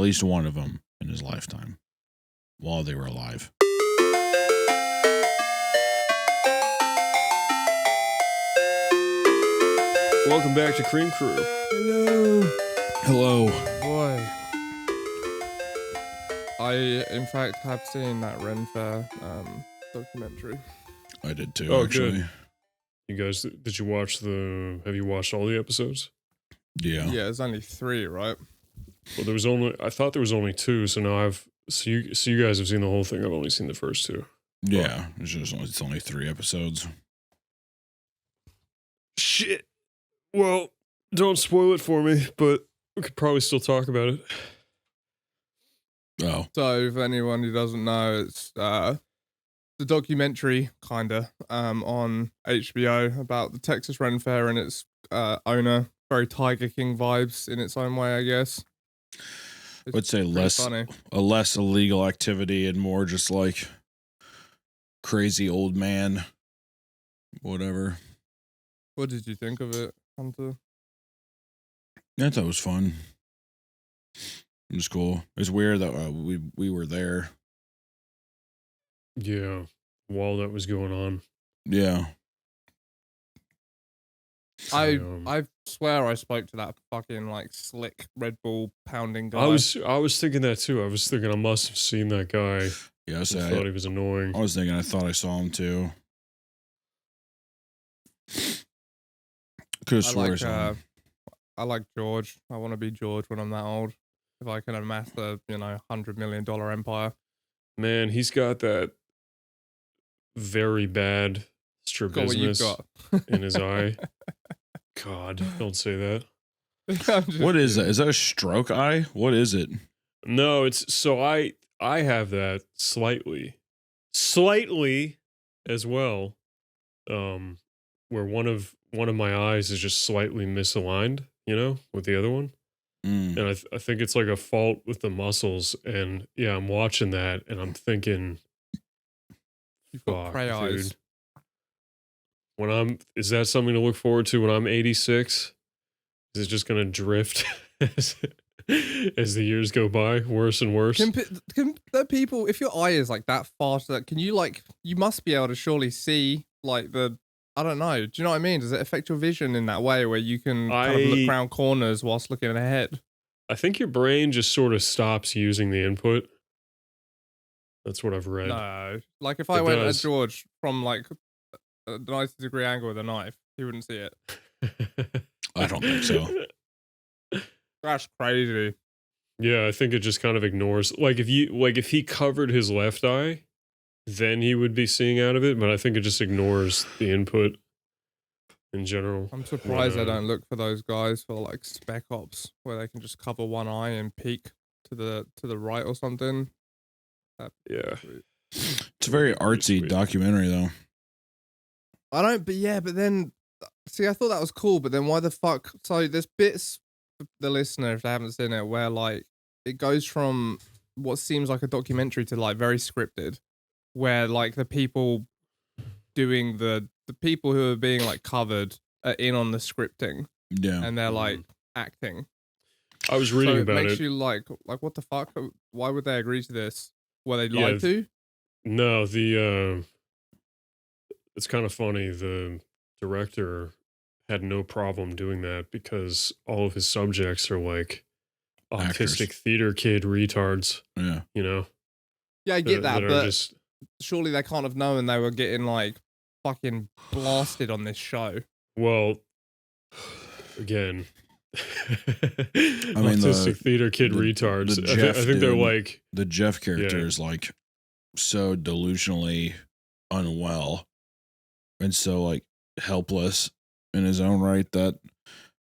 at least one of them in his lifetime while they were alive. Welcome back to Cream Crew. Hello. Boy. I, in fact, have seen that Renn Faire documentary. I did too, Oh, actually. good. You guys, have you watched all the episodes? Yeah. Yeah, there's only 3, right? Well, I thought there was only 2, so now you guys have seen the whole thing. I've only seen the first 2. Yeah. It's only 3 episodes. Shit. Well, don't spoil it for me, but we could probably still talk about it. Oh. So, if anyone who doesn't know, it's the documentary, kinda, on HBO about the Texas Renn Faire and its owner. Very Tiger King vibes in its own way, I guess. I would say less illegal activity and more just like crazy old man, whatever. What did you think of it, Hunter? I thought it was fun. It was cool. It's weird that we were there. Yeah, while that was going on. Yeah. I swear I spoke to that fucking like slick Red Bull pounding guy. I was thinking that too. I was thinking I must have seen that guy. Yeah, I thought he was annoying. I was thinking I thought I saw him too. Could have swore I saw him. I like George. I want to be George when I'm that old. If I can amass a, $100 million empire. Man, he's got that very bad strabismus in his eye. God, don't say that. What is that? Is that a stroke eye? What is it? No, it's so I have that slightly as well. Where one of my eyes is just slightly misaligned, with the other one. And I think it's like a fault with the muscles. And yeah, I'm watching that and I'm thinking, you've got prey eyes. Is that something to look forward to when I'm 86? Is it just going to drift as the years go by, worse and worse? Can the people, if your eye is like that far, can you you must be able to surely see I don't know. Do you know what I mean? Does it affect your vision in that way where you can kind of look around corners whilst looking ahead? I think your brain just sort of stops using the input. That's what I've read. No. Like if I went at George from a 90-degree angle with a knife, he wouldn't see it. I don't think so. That's crazy. Yeah, I think it just kind of ignores. If he covered his left eye, then he would be seeing out of it, but I think it just ignores the input in general. I'm surprised they don't look for those guys for spec ops where they can just cover one eye and peek to the right or something. Yeah. It's a very artsy documentary though. But then see, I thought that was cool, but then why the fuck? So there's bits for the listener, if they haven't seen it, where it goes from what seems like a documentary to very scripted, where the people doing the people who are being covered are in on the scripting. Yeah. And they're acting. I was reading about it. It makes you what the fuck? Why would they agree to this? Were they lied to? No, it's kind of funny. The director had no problem doing that because all of his subjects are autistic theater kid retards. Yeah. Yeah, I get that, but surely they can't have known they were getting fucking blasted on this show. Well, again, autistic theater kid retards. I think they're the Jeff character is so delusionally unwell and so helpless in his own right that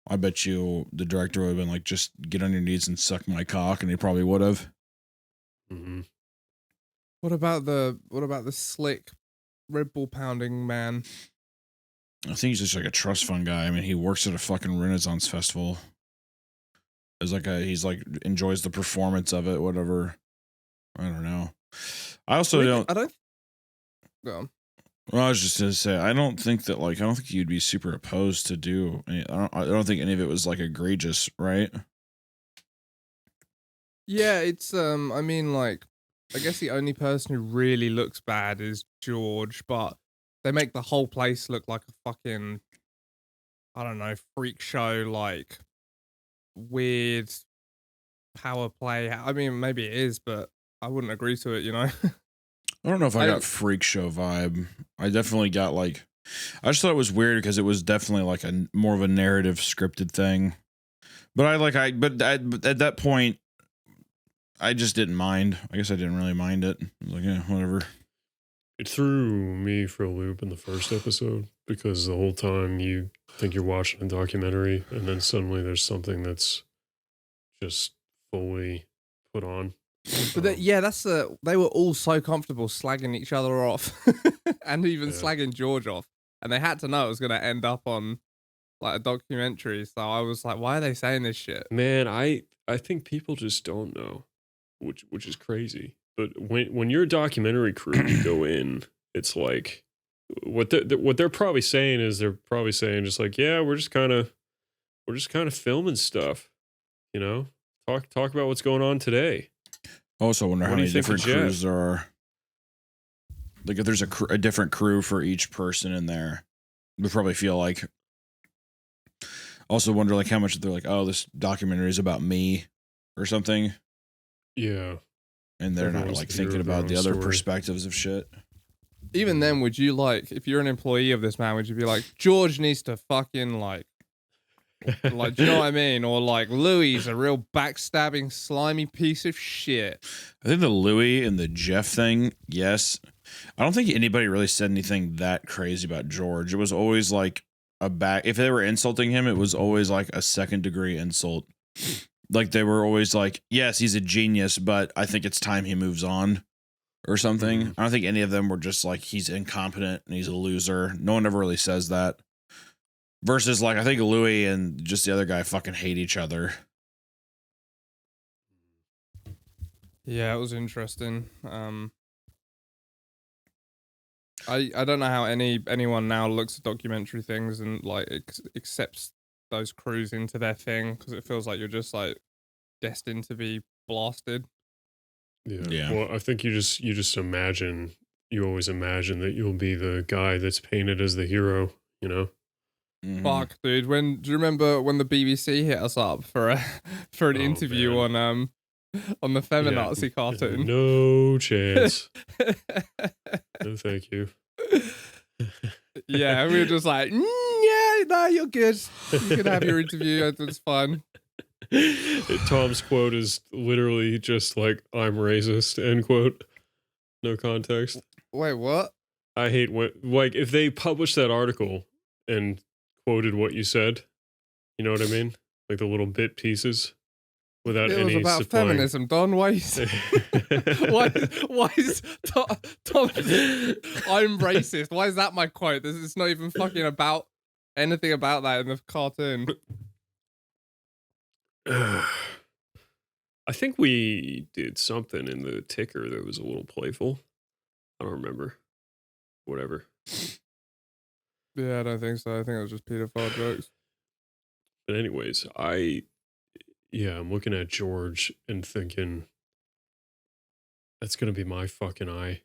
I bet you the director would have been just get on your knees and suck my cock, and he probably would have. Mm-hmm. What about the slick Red Bull pounding man? I think he's just a trust fund guy. I mean, he works at a fucking Renaissance festival. He's enjoys the performance of it, whatever. I don't know. I also don't. Go. Well, I was just gonna say, I don't think that I don't think you'd be super opposed to do. I don't think any of it was egregious, right? Yeah, it's I mean, like, I guess the only person who really looks bad is George, but they make the whole place look like a fucking, I don't know, freak show, like weird power play. I mean, maybe it is, but I wouldn't agree to it, you know? I don't know if I I got don't- freak show vibe. I definitely got like, I just thought it was weird because it was definitely like a more of a narrative scripted thing. But but at that point, I just didn't mind. I guess I didn't really mind it. I was like, yeah, whatever. It threw me for a loop in the first episode because the whole time you think you're watching a documentary and then suddenly there's something that's just fully put on. But yeah, that's they were all so comfortable slagging each other off and even Yeah. slagging George off. And they had to know it was going to end up on like a documentary. So I was like, why are they saying this shit? Man, I think people just don't know, which is crazy. But when you're a documentary crew, you go in, it's like what they're probably saying is they're probably saying just like, yeah, we're just kind of filming stuff, you know, talk about what's going on today. I also wonder What how do you many think of different Jeff? crews there are. Like if there's a different crew for each person in there, we probably feel like. Also wonder like how much they're like, oh, this documentary is about me, or something, Yeah, and they're not Everyone's like the hero thinking of their about own the other story. perspectives of shit. Even then, would you like, if you're an employee of this man, would you be like, George needs to fucking like, do you know what I mean? Or like, Louis is a real backstabbing, slimy piece of shit. I think the Louis and the Jeff thing, yes. I don't think anybody really said anything that crazy about George. It was always like if they were insulting him, it was always like a second degree insult. Like they were always like, yes, he's a genius, but I think it's time he moves on or something. Mhm. I don't think any of them were just like, he's incompetent and he's a loser. No one ever really says that. Versus like, I think Louis and just the other guy fucking hate each other. Yeah, it was interesting. I don't know how anyone now looks at documentary things and like accepts those crews into their thing, because it feels like you're just like destined to be blasted. Yeah. Well, I think you just imagine. You always imagine that you'll be the guy that's painted as the hero. You know. Mhm. Fuck, dude. Do you remember when the BBC hit us up for an Oh, interview man. on the feminazi cartoon? No chance. No, thank you. Yeah, we were just like, yeah, no, you're good. You can have your interview. It's fine. Tom's quote is literally just like, "I'm racist," end quote. No context. Wait, what? I hate when, like, if they published that article and quoted what you said, you know what I mean? Like the little bit pieces without It was any about supplying. feminism, Don. Why is Tom? I'm racist. Why is that my quote? This is not even fucking about anything about that in the cartoon. I think we did something in the ticker that was a little playful. I don't remember. Whatever. Yeah, I don't think so. I think it was just pedophile jokes. But anyways, I'm looking at George and thinking, that's gonna be my fucking eye.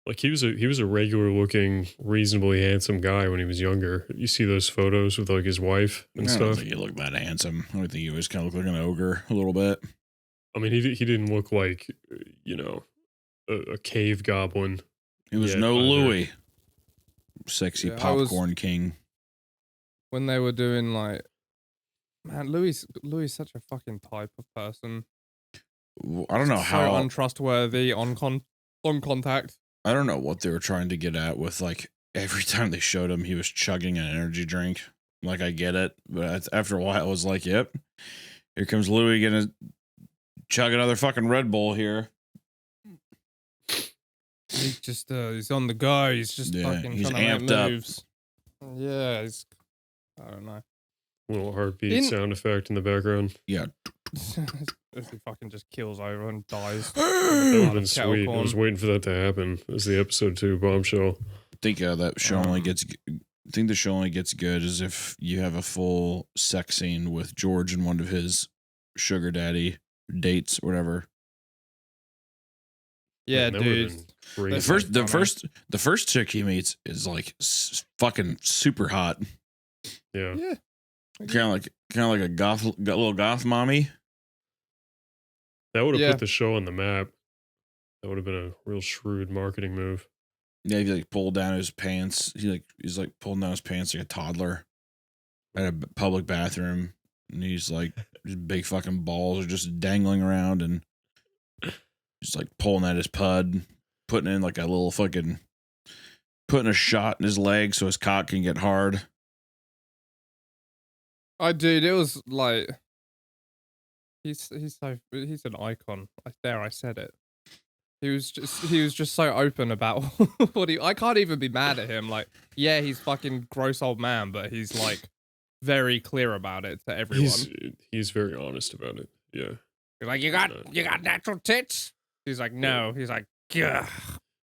Like he was a regular looking, reasonably handsome guy when he was younger. You see those photos with like his wife and I don't stuff. think he looked that handsome. I think he was kind of looked like an ogre a little bit. I mean, he didn't look like, you know, a cave goblin. He was yet no either. Louis. Sexy Yeah, I popcorn king. When they were doing like, man, Louis is such a fucking type of person. I don't know So how. untrustworthy on contact. I don't know what they were trying to get at with like every time they showed him, he was chugging an energy drink. Like I get it, but after a while, I was like, "Yep, here comes Louis gonna chug another fucking Red Bull here." He's just he's on the go. He's just Yeah, fucking he's trying to amped make up. moves. Yeah, I don't know. Little heartbeat sound effect in the background. Yeah. As he fucking just kills over and dies. That would have Out been of kettle sweet. I was corn. waiting for that to happen. It was the episode 2 bombshell. I think that show only gets. I think the show only gets good as if you have a full sex scene with George and one of his sugar daddy dates or whatever. Yeah, Man, that would've dude. been That's crazy. The first chick he meets is like fucking super hot. Yeah. Yeah. Kind of like a little goth mommy. That would have Yeah. put the show on the map. That would have been a real shrewd marketing move. Yeah, he like pulled down his pants. He's like pulling down his pants like a toddler at a public bathroom, and he's like his big fucking balls are just dangling around, and just like pulling at his pud, putting in like a little fucking putting a shot in his leg so his cock can get hard. Dude, it was like he's an icon. I said it. He was just so open about what I can't even be mad at him. Like, yeah, he's fucking gross old man, but he's like very clear about it to everyone. He's very honest about it. Yeah. You're like, you got natural tits? He's like, no. He's like, yeah,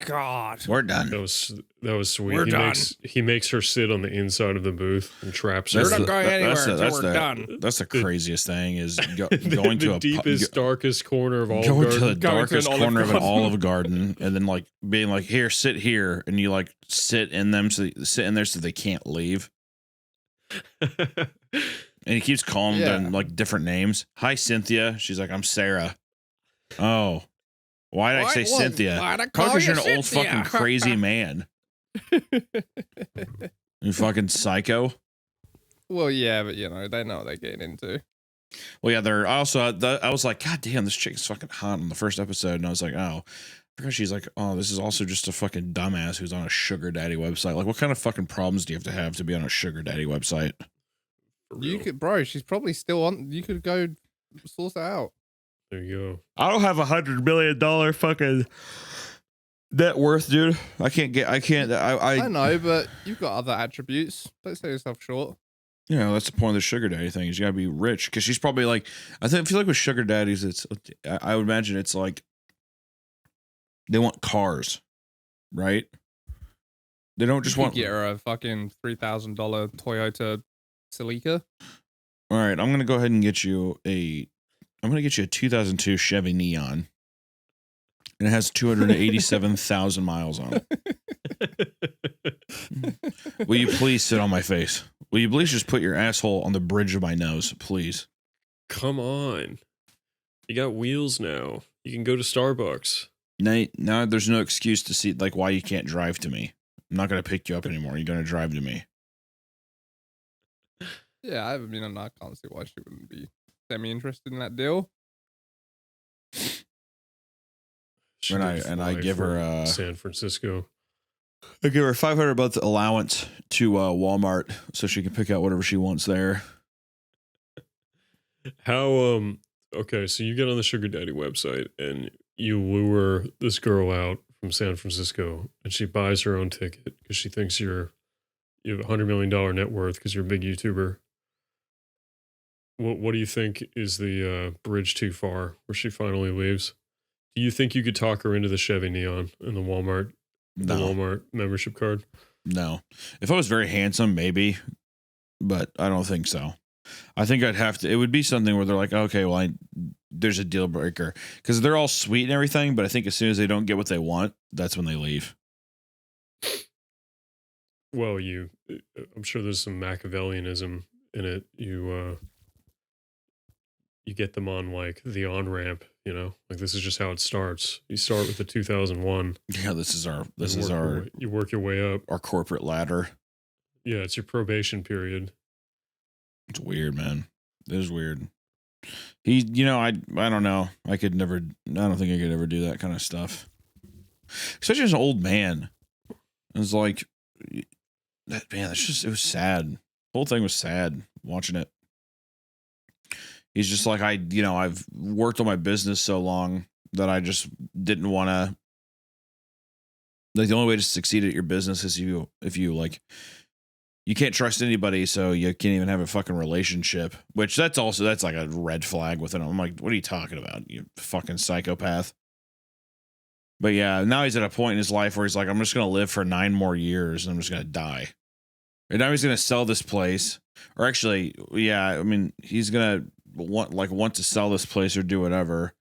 God. We're done. That was sweet. We're done. He makes her sit on the inside of the booth and traps her. We're not going anywhere until we're done. That's the craziest thing is going to the deepest, darkest corner of Olive going Garden. to the Going to darkest an Olive corner of an Garden. Olive Garden, and then like being like, here, sit here, and you like sit in there so they can't leave. And he keeps calling them like different names. Hi, Cynthia. She's like, I'm Sarah. Oh, why did I say Cynthia? Because you're an old fucking crazy man. You fucking psycho. Well, yeah, but you know, they know what they're getting into. Well, yeah, they're also, I was like, God damn, this chick's fucking hot in the first episode. And I was like, oh, because she's like, oh, this is also just a fucking dumbass who's on a sugar daddy website. Like, what kind of fucking problems do you have to be on a sugar daddy website? You could, bro, she's probably still on. You could go source it out. There you go. I don't have $100 million fucking net worth, dude. I know, but you've got other attributes. Don't sell yourself short. You know, that's the point of the sugar daddy thing is you gotta be rich. Because she's probably like, I feel like with sugar daddies, I would imagine it's like they want cars, right? They don't just want get her a fucking $3,000 Toyota Celica. All right, I'm gonna go ahead and get you a 2002 Chevy Neon, and it has 287,000 miles on it. Will you please sit on my face? Will you please just put your asshole on the bridge of my nose, please? Come on. You got wheels now. You can go to Starbucks. Now there's no excuse to see like why you can't drive to me. I'm not gonna pick you up anymore. You're gonna drive to me. Yeah, I can't see why she wouldn't be semi-interested in that deal. And I give her San Francisco. I give her $500 month allowance to Walmart so she can pick out whatever she wants there. How okay, so you get on the sugar daddy website and you lure this girl out from San Francisco and she buys her own ticket because she thinks you have $100 million net worth because you're a big YouTuber. What do you think is the bridge too far where she finally leaves? Do you think you could talk her into the Chevy Neon and the Walmart membership card? No. If I was very handsome, maybe, but I don't think so. I think I'd have to. It would be something where they're like, okay, well, there's a deal breaker because they're all sweet and everything, but I think as soon as they don't get what they want, that's when they leave. Well, I'm sure there's some Machiavellianism in it. You get them on like the on-ramp, you know, like this is just how it starts. You start with the 2001. Yeah, you work your way up. Our corporate ladder. Yeah, it's your probation period. It's weird, man. It is weird. I don't know. I don't think I could ever do that kind of stuff. Especially as an old man. It was like, that man, it was sad. The whole thing was sad watching it. He's just like, I've worked on my business so long that I just didn't want to. Like, the only way to succeed at your business is if you like, you can't trust anybody, so you can't even have a fucking relationship. Which that's like a red flag with it. I'm like, what are you talking about? You fucking psychopath. But yeah, now he's at a point in his life where he's like, I'm just gonna live for 9 more years and I'm just gonna die. And now he's gonna sell this place. Or actually, yeah, I mean, he's gonna want to sell this place or do whatever,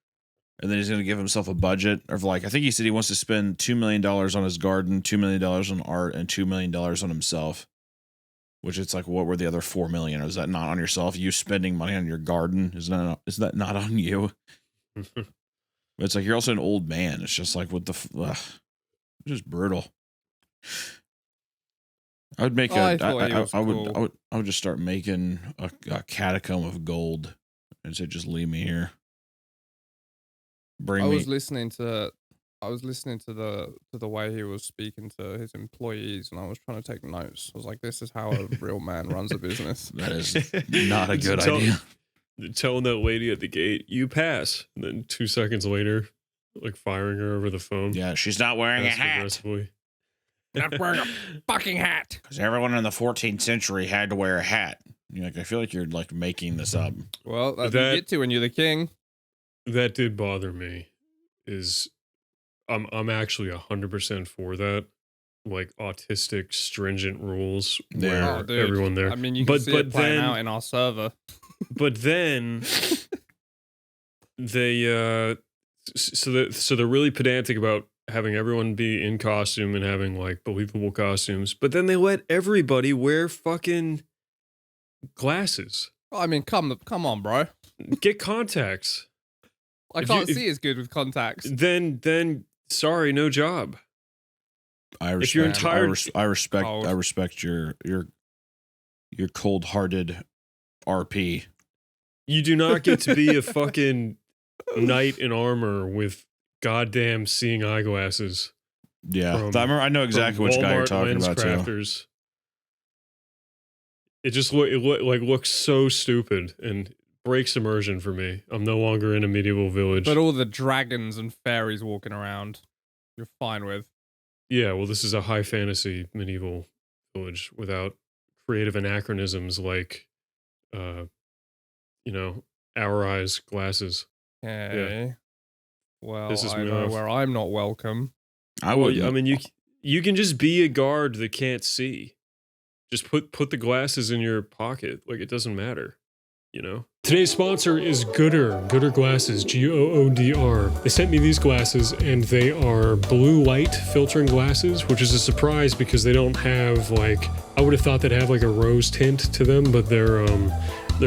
and then he's going to give himself a budget of like, I think he said he wants to spend $2 million on his garden, $2 million on art, and $2 million on himself. Which it's like, what were the other $4 million? Or is that not on yourself? You spending money on your garden is that not on you? But it's like you're also an old man. It's just like, what the it's just brutal. I would make I would just start making a catacomb of gold and say, just leave me here. I was listening to the way he was speaking to his employees, and I was trying to take notes. I was like, this is how a real man runs a business. That is not a good idea. Telling that lady at the gate, you pass. And then 2 seconds later, like firing her over the phone. Yeah, she's not wearing a hat. Not wearing a fucking hat. Because everyone in the 14th century had to wear a hat. You're like, I feel like you're like making this up. Well, that's what you get to when you're the king. That did bother me. I'm actually 100% for that. Like autistic, stringent rules where everyone there. I mean, you can see it playing out in our server. But then they so they're really pedantic about having everyone be in costume and having like believable costumes. But then they let everybody wear fucking glasses. I mean, come on, bro. Get contacts. I can't see as good with contacts. Then sorry, no job. I respect your cold-hearted RP. You do not get to be a fucking knight in armor with goddamn seeing eyeglasses. Yeah, I know exactly which guy you're talking about too. It just looks so stupid and breaks immersion for me. I'm no longer in a medieval village. But all the dragons and fairies walking around, you're fine with. Yeah, well, this is a high fantasy medieval village without creative anachronisms like, our eyes glasses. Okay. Yeah. Well, this is I know where I'm not welcome. I mean, you can just be a guard that can't see. Just put the glasses in your pocket. Like, it doesn't matter. Today's sponsor is GOODR. GOODR glasses, GOODR. They sent me these glasses, and they are blue light filtering glasses, which is a surprise because they don't have I would have thought they'd have like a rose tint to them, but they're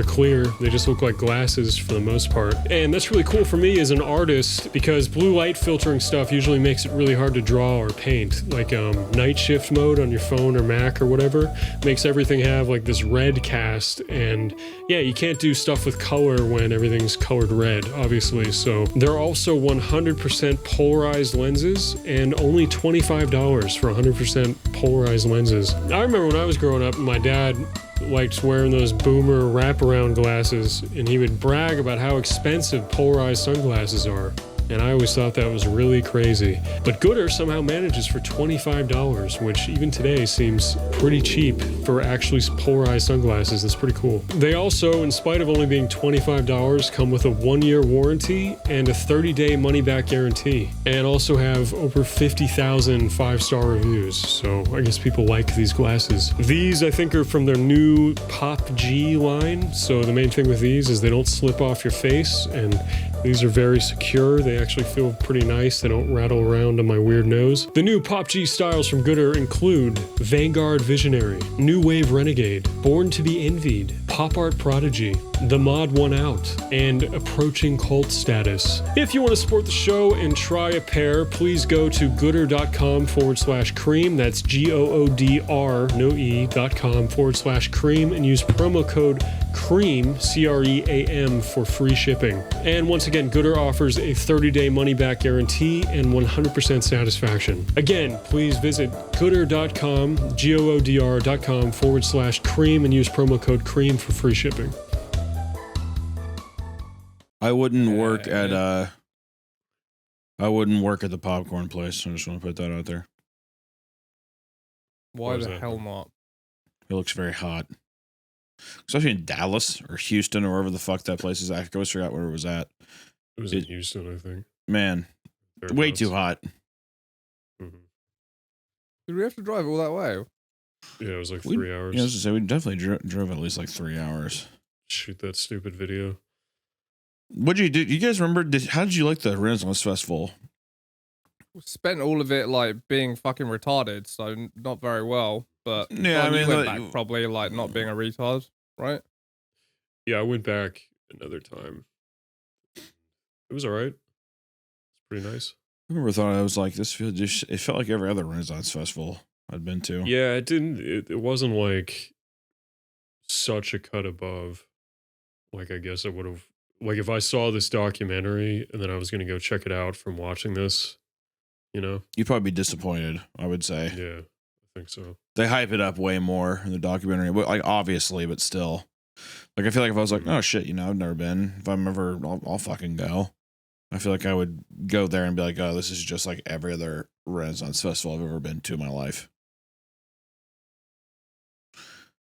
clear. They just look like glasses for the most part. And that's really cool for me as an artist because blue light filtering stuff usually makes it really hard to draw or paint. Like night shift mode on your phone or Mac or whatever makes everything have like this red cast. And yeah, you can't do stuff with color when everything's colored red, obviously. So they're also 100% polarized lenses and only $25 for 100% polarized lenses. I remember when I was growing up, my dad liked wearing those boomer wraparound glasses, and he would brag about how expensive polarized sunglasses are. And I always thought that was really crazy. But GOODR somehow manages for $25, which even today seems pretty cheap for actually polarized sunglasses. That's pretty cool. They also, in spite of only being $25, come with a 1-year warranty and a 30-day money-back guarantee. And also have over 50,000 5-star reviews. So I guess people like these glasses. These, I think, are from their new Pop G line. So the main thing with these is they don't slip off your face, and these are very secure. They actually feel pretty nice. They don't rattle around on my weird nose. The new Pop G styles from GOODR include Vanguard Visionary, New Wave Renegade, Born to be Envied, Pop Art Prodigy, The Mod One Out, and Approaching Cult Status. If you want to support the show and try a pair, please go to goodr.com/cream. That's GOODR, no E.com/cream, and use promo code CREAM, CREAM, for free shipping. And once again, GOODR offers a 30-day money-back guarantee and 100% satisfaction. Again, please visit goodr.com, GOODR.com/cream, and use promo code CREAM for free shipping. I wouldn't work at the popcorn place. I just want to put that out there. Why the hell not? It looks very hot. Especially in Dallas or Houston or wherever the fuck that place is. I always forgot where it was at. It was in Houston, I think. Man, way too hot. Mm-hmm. Did we have to drive all that way? Yeah, it was like 3 hours. Yeah, I was going to say, we definitely drove at least like 3 hours. Shoot that stupid video. What'd you do? You guys remember? How did you like the Renaissance Festival? Spent all of it like being fucking retarded, so not very well. But Yeah, Don, I you mean, went like, back probably like not being a retard, right? Yeah, I went back another time. It was all right. It's pretty nice. I remember thought I was like this. It felt like every other Renaissance Festival I'd been to. Yeah, it didn't. It wasn't like such a cut above. Like I guess I would have. Like if I saw this documentary and then I was gonna go check it out from watching this, you know. You'd probably be disappointed. I would say. Yeah, I think so. They hype it up way more in the documentary, but like obviously, but still. Like I feel like if I was like, oh shit, I've never been. If I'm ever, I'll fucking go. I feel like I would go there and be like, oh, this is just like every other Renaissance festival I've ever been to in my life.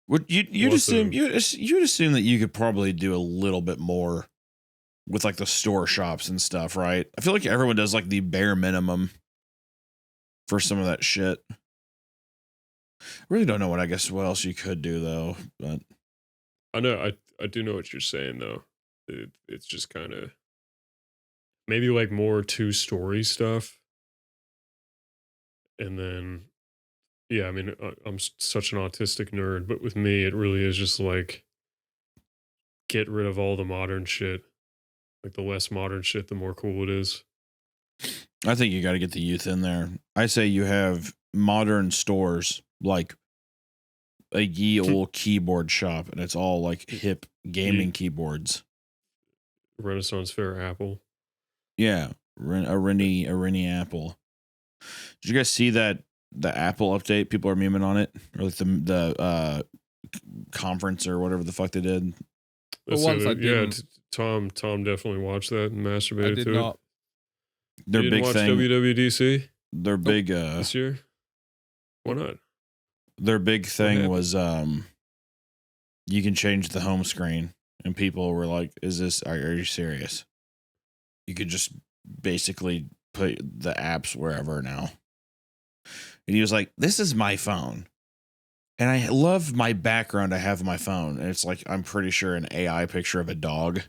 Would you'd assume you'd assume that you could probably do a little bit more with like the store shops and stuff, right? I feel like everyone does like the bare minimum for some of that shit. I really don't know what else you could do though, but I know I do know what you're saying though. It's just kind of maybe like more 2-story stuff, and then yeah, I mean I'm such an autistic nerd, but with me it really is just like get rid of all the modern shit. Like the less modern shit, the more cool it is. I think you got to get the youth in there. I say you have modern stores like a ye old keyboard shop, and it's all like hip gaming keyboards. Renaissance Fair Apple. Yeah, a Rennie Apple. Did you guys see that the Apple update? People are memeing on it, or like the conference or whatever the fuck they did. But once I didn't. Tom definitely watched that and masturbated I did to not. it. Their You big didn't watch thing. WWDC Their big this year. Why not? Their big thing happened? was you can change the home screen, and people were like, "Is this? Are you serious?" You could just basically put the apps wherever now. And he was like, "This is my phone, and I love my background I have on my phone, and it's like I'm pretty sure an AI picture of a dog."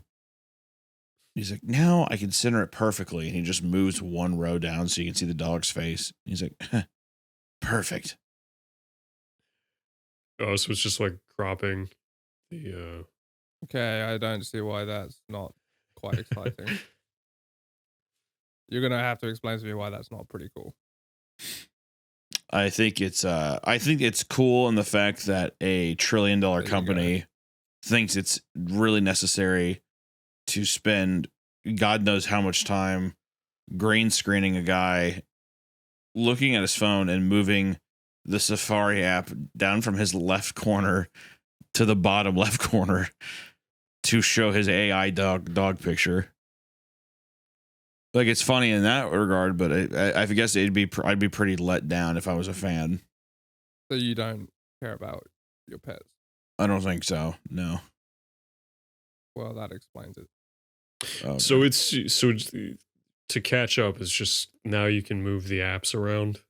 He's like, "Now I can center it perfectly," and he just moves one row down so you can see the dog's face. He's like, "Perfect." Oh, so it's just like cropping the Okay, I don't see why that's not quite exciting. You're gonna have to explain to me why that's not pretty cool. I think it's cool in the fact that a $1 trillion company thinks it's really necessary to spend God knows how much time green screening a guy looking at his phone and moving the Safari app down from his left corner to the bottom left corner to show his AI dog picture. Like, it's funny in that regard, but I guess I'd be pretty let down if I was a fan. So you don't care about your pets? I don't think so. No. Well, that explains it. Okay. So it's to catch up is just now you can move the apps around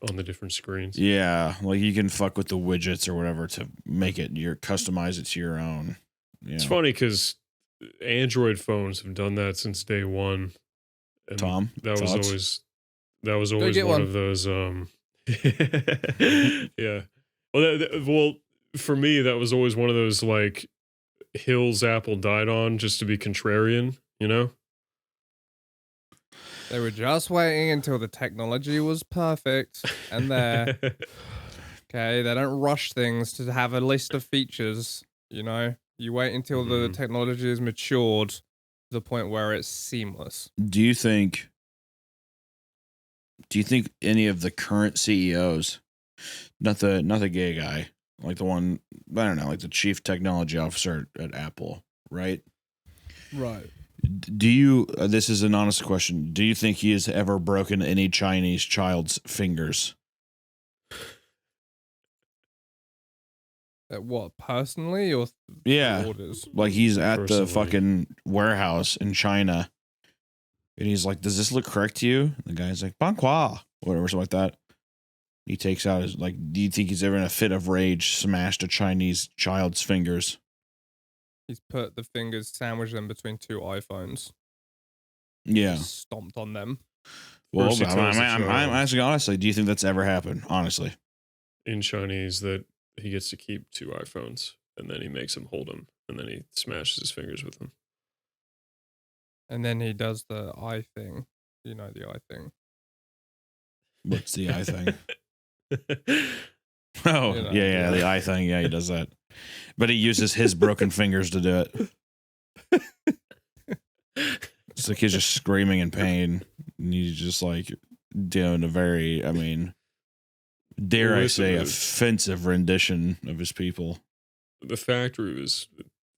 on the different screens. Yeah, like you can fuck with the widgets or whatever to make it customize it to your own. Yeah. It's funny because Android phones have done that since day one. And Tom, that was always get one one. of those. Yeah. Well, for me, that was always one of those like hills Apple died on, just to be contrarian. You know. They were just waiting until the technology was perfect and there. Okay, they don't rush things to have a list of features. You know, you wait until the technology is matured to the point where it's seamless. Do you think any of the current CEOs, not the gay guy, like the one, I don't know, like the chief technology officer at Apple, right? Right. Do you, this is an honest question, do you think he has ever broken any Chinese child's fingers? What, personally or Yeah. orders? Like he's at Personally. the fucking warehouse in China and he's like, does this look correct to you? And the guy's like, Banqua, whatever, something like that. He takes out his, like, do you think he's ever in a fit of rage smashed a Chinese child's fingers? He's put the fingers, sandwiched them between two iPhones. Yeah. Just stomped on them. Well, First he tells the I'm child asking honestly, do you think that's ever happened? Honestly. in Chinese that he gets to keep two iPhones, and then he makes him hold them, and then he smashes his fingers with them. And then he does the eye thing. You know the eye thing. What's the eye thing? Oh, You know, yeah, the eye thing. Yeah, he does that. But he uses his broken fingers to do it. It's like he's just screaming in pain. And he's just like doing a very, I mean, dare I say, offensive rendition of his people. The factory was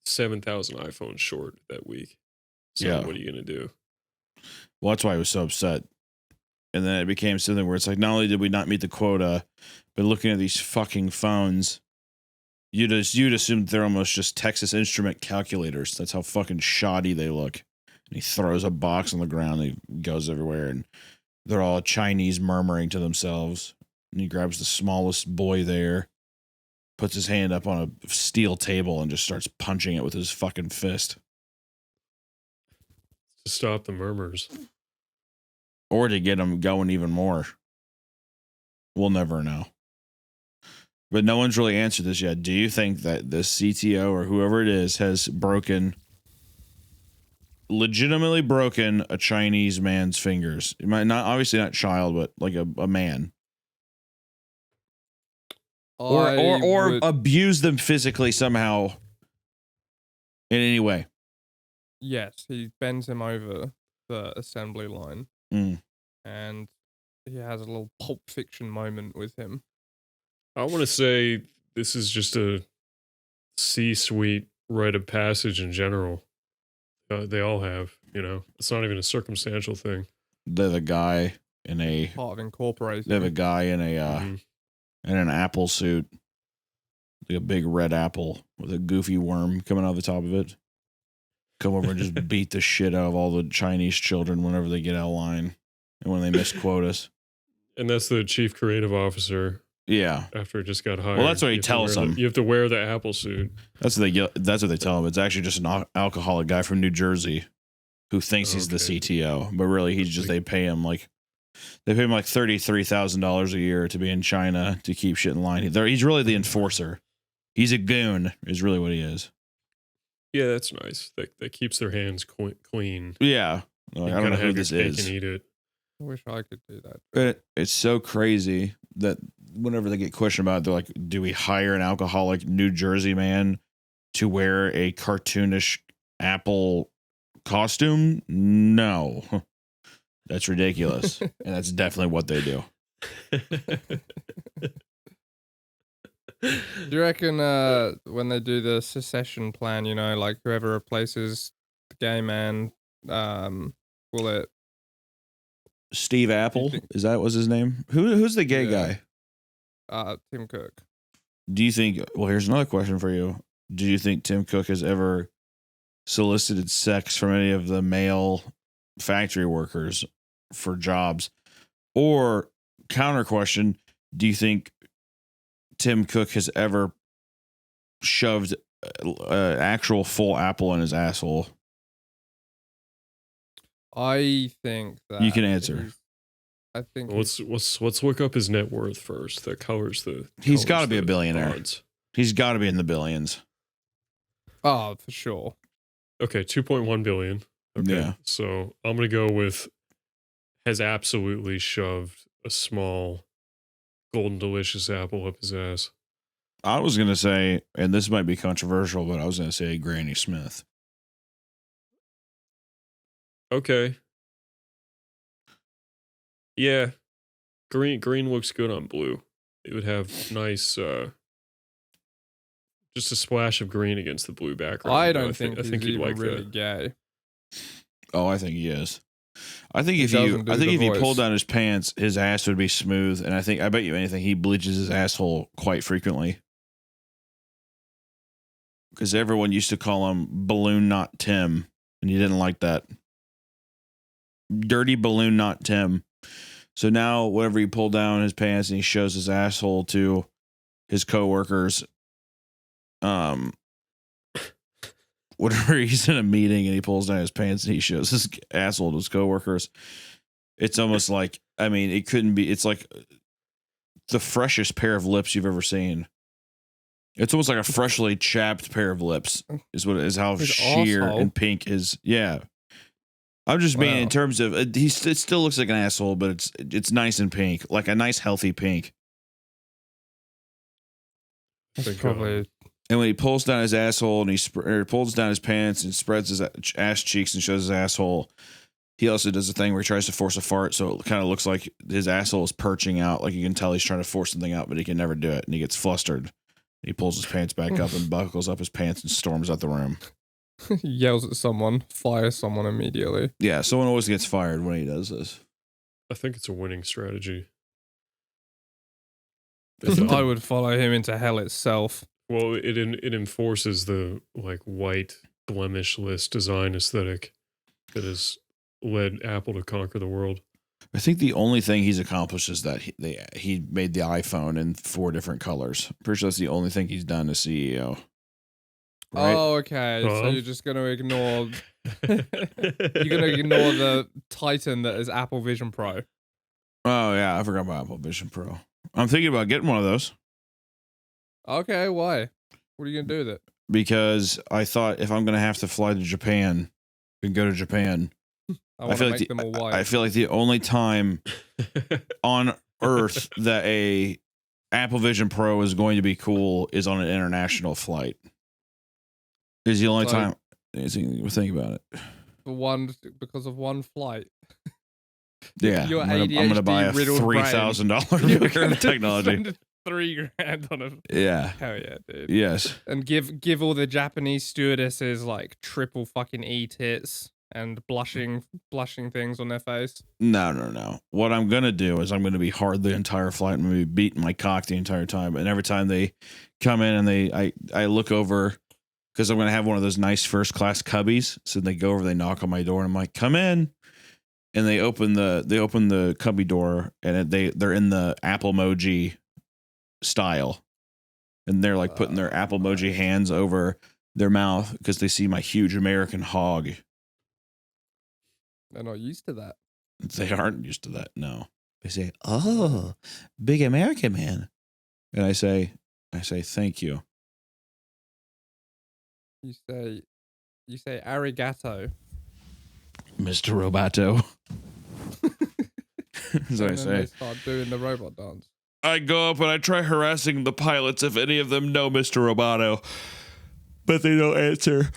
7,000 iPhones short that week. So Yeah. what are you going to do? Well, that's why I was so upset. And then it became something where it's like, not only did we not meet the quota, but looking at these fucking phones, you'd assume they're almost just Texas Instrument calculators. That's how fucking shoddy they look. And he throws a box on the ground. And he goes everywhere, and they're all Chinese murmuring to themselves. And he grabs the smallest boy there, puts his hand up on a steel table, and just starts punching it with his fucking fist. To stop the murmurs. Or to get him going even more. We'll never know. But no one's really answered this yet. Do you think that the CTO or whoever it is has legitimately broken a Chinese man's fingers? It might not, obviously not child, but like a man. Or abuse them physically somehow in any way. Yes, he bends him over the assembly line. And he has a little Pulp Fiction moment with him. I want to say this is just a C-suite rite of passage in general. They all have, It's not even a circumstantial thing. They're the guy in a part of incorporating. They have a guy in a in an apple suit, like a big red apple with a goofy worm coming out of the top of it. Come over and just beat the shit out of all the Chinese children whenever they get out of line and when they miss quotas. And that's the chief creative officer. Yeah. After it just got hired. Well, that's what he tells them. You have to wear the apple suit. That's what they tell him. It's actually just an alcoholic guy from New Jersey who thinks he's the CTO, but really they pay him like $33,000 a year to be in China to keep shit in line. He's really the enforcer. He's a goon, is really what he is. Yeah, that's nice. That keeps their hands clean. Yeah, like, I don't know who this is. And eat it. I wish I could do that. It's so crazy that whenever they get questioned about it, they're like, do we hire an alcoholic New Jersey man to wear a cartoonish Apple costume? No. That's ridiculous. And that's definitely what they do. Do you reckon when they do the secession plan, like whoever replaces the gay man, will it... Steve Apple? Is that was his name? Who's the gay guy? Tim Cook. Do you think... Well, here's another question for you. Do you think Tim Cook has ever solicited sex from any of the male factory workers for jobs? Or, counter question, do you think Tim Cook has ever shoved an actual full apple in his asshole? I think that you can answer. I think let's look up his net worth first. That covers the. He's got to be a billionaire. Odds. He's got to be in the billions. Oh, for sure. Okay, 2.1 billion. Okay, yeah. So I'm gonna go with has absolutely shoved a small golden delicious apple up his ass. I was gonna say, and this might be controversial, but I was gonna say Granny Smith. Okay. Yeah. Green looks good on blue. It would have nice just a splash of green against the blue background. I don't think he's he'd even like really that. gay. Oh, I think he is. I think if you pulled down his pants, his ass would be smooth, and I bet you anything he bleaches his asshole quite frequently. Because everyone used to call him Balloon Not Tim, and you didn't like that. Dirty Balloon Not Tim. So now, whenever he pulled down his pants and he shows his asshole to his coworkers, whenever he's in a meeting and he pulls down his pants and he shows his asshole to his coworkers, it's almost like, I mean, it couldn't be. It's like the freshest pair of lips you've ever seen. It's almost like a freshly chapped pair of lips. Is how His sheer arsehole. and pink his. Yeah. I'm just being in Wow. terms of it still looks like an asshole, but it's nice and pink, like a nice healthy pink. That's Think, probably And when he pulls down his asshole and he pulls down his pants and spreads his ass cheeks and shows his asshole, he also does a thing where he tries to force a fart, so it kind of looks like his asshole is perching out, like you can tell he's trying to force something out, but he can never do it, and he gets flustered. He pulls his pants back up and buckles up his pants and storms out the room. yells at someone, fires someone immediately. Yeah, someone always gets fired when he does this. I think it's a winning strategy. I would follow him into hell itself. Well, it enforces the like white blemish-less design aesthetic that has led Apple to conquer the world. I think the only thing he's accomplished is that he made the iPhone in 4 different colors. Pretty sure that's the only thing he's done as CEO. Right? Oh, okay. So Uh-huh. you're just gonna ignore the Titan that is Apple Vision Pro. Oh yeah, I forgot about Apple Vision Pro. I'm thinking about getting one of those Okay, why? What are you gonna do with it? because I thought if I'm gonna have to fly to Japan and go to Japan, I want to make them all white. I feel like the only time on Earth that a Apple Vision Pro is going to be cool is on an international flight. Is the only So- time. Think about it. Because of one flight. Yeah, Your I'm gonna buy a ADHD-riddled brain. $3,000 You're pair gonna of technology. spend $3,000 on a Yeah. hell yeah, dude. Yes. And give all the Japanese stewardesses like triple fucking tits and blushing things on their face. No. What I'm gonna do is I'm gonna be hard the entire flight. I'm gonna be beating my cock the entire time. And every time they come in and I look over because I'm gonna have one of those nice first class cubbies. So they go over, they knock on my door, and I'm like, "Come in." And they open the cubby door, and they're in the Apple emoji style, and they're like putting their Apple emoji hands over their mouth because they see my huge American hog. They're not used to that. They aren't used to that. No, they say, "Oh, big American man," and I say, "Thank you." You say arigato. Mr. Roboto. That's what I And then they say. start doing the robot dance. I go up and I try harassing the pilots if any of them know Mr. Roboto, but they don't answer.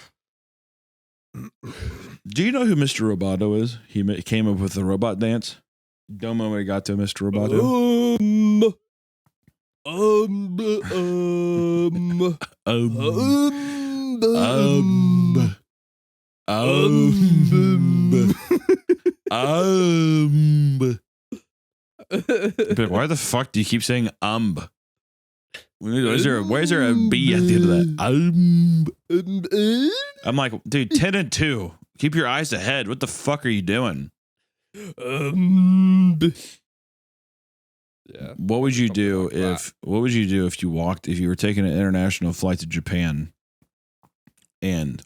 Do you know who Mr. Roboto is? He came up with the robot dance. Don't know where he got to, Mr. Roboto. But why the fuck do you keep saying Why is there a B at the end of that? I'm like, dude, 10 and 2. Keep your eyes ahead. What the fuck are you doing? Yeah. What would you Something do like that. if you were taking an international flight to Japan and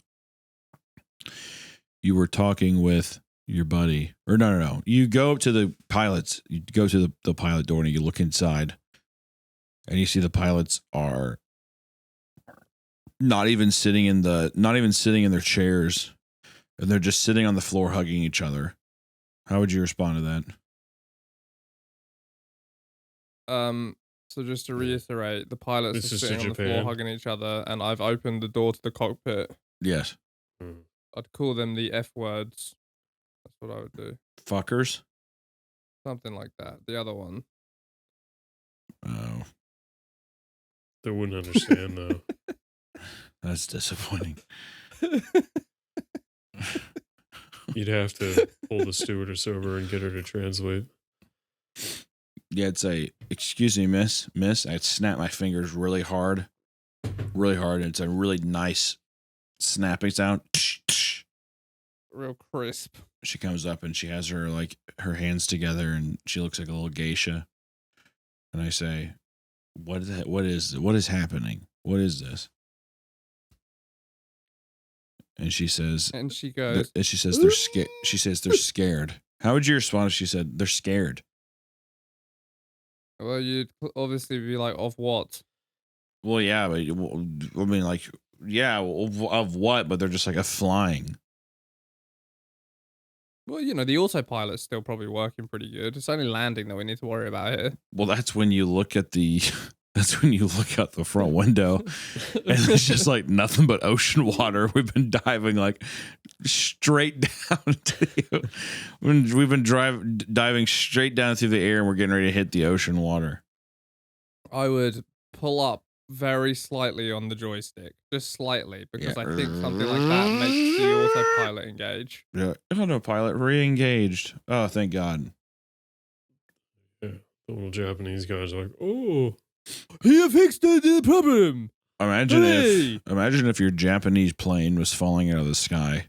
you were talking with your buddy, or no. You go up to the pilots, you go to the pilot door and you look inside and you see the pilots are not even sitting in their chairs, and they're just sitting on the floor hugging each other. How would you respond to that? So just to reiterate, the pilots This are is to sitting on the floor Japan. hugging each other, and I've opened the door to the cockpit. Yes. I'd call them the F words. That's what I would do. Fuckers. Something like that. The other one. Oh, They wouldn't understand though. that's disappointing. You'd have to pull the stewardess over and get her to translate. Yeah, I'd say, "Excuse me, miss. I'd snap my fingers really hard. And it's a really nice snapping sound. Real crisp. She comes up and she has her hands together and she looks like a little geisha. And I say, what is happening? What is this? And she says, and she goes, she says they're scared. She says they're scared. How would you respond if she said they're scared? well, you'd obviously be like, of what? Well, yeah, but I mean, like, yeah, of what? But they're just like a flying. Well, you know, the autopilot's still probably working pretty good. It's only landing that we need to worry about here. Well, that's when you look at the. That's when you look out the front window, and it's just like nothing but ocean water. We've been diving like straight down we've been diving straight down through the air, and we're getting ready to hit the ocean water. I would pull up very slightly on the joystick, just slightly, because I think something like that makes the autopilot engage. Yeah, autopilot re-engaged. Oh, thank God. Yeah, the little Japanese guys are like, oh, He fixed the problem. Imagine if your Japanese plane was falling out of the sky.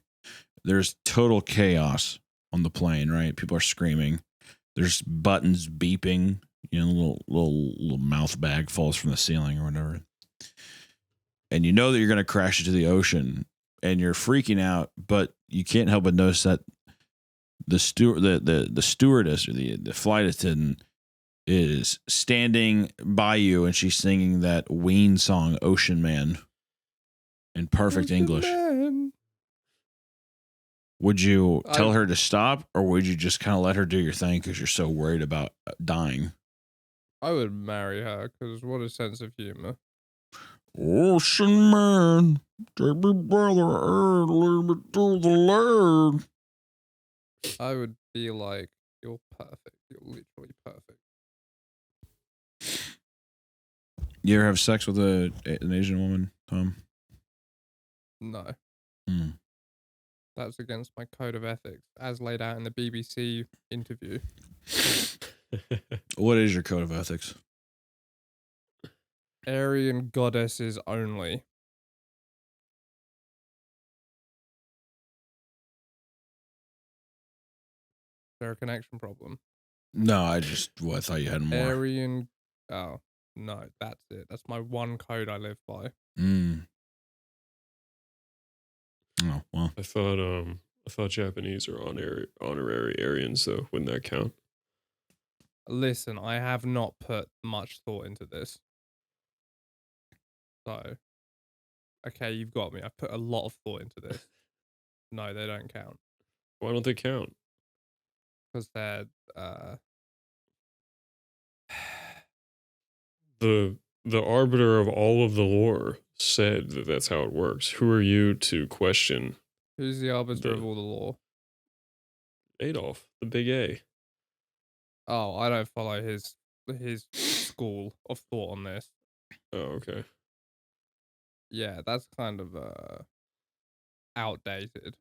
There's total chaos on the plane, right? People are screaming. There's buttons beeping. You know, little mouth bag falls from the ceiling or whatever. And you know that you're going to crash into the ocean, and you're freaking out, but you can't help but notice that the stewardess or the flight attendant is standing by you, and she's singing that Ween song, Ocean Man, in perfect Ocean English. Man. Would you tell her to stop, or would you just kind of let her do your thing because you're so worried about dying? I would marry her, because what a sense of humor. Ocean Man, take me by the hand, lead me to the land. I would be like, you're perfect. You're literally perfect. You ever have sex with an Asian woman, Tom? No. Hmm. That's against my code of ethics, as laid out in the BBC interview. What is your code of ethics? Aryan goddesses only. Is there a connection problem? No, I thought you had more. Aryan. Oh, no, that's it. That's my one code I live by. Oh, well. I thought Japanese are honorary Aryans, though. Wouldn't that count? Listen, I have not put much thought into this. So, okay, you've got me. I've put a lot of thought into this. No, they don't count. Why don't they count? Because they're, The arbiter of all of the lore said that that's how it works. Who are you to question? Who's the arbiter of all the law? Adolf, the big A. Oh, I don't follow his school of thought on this. Oh, okay. Yeah, that's kind of outdated.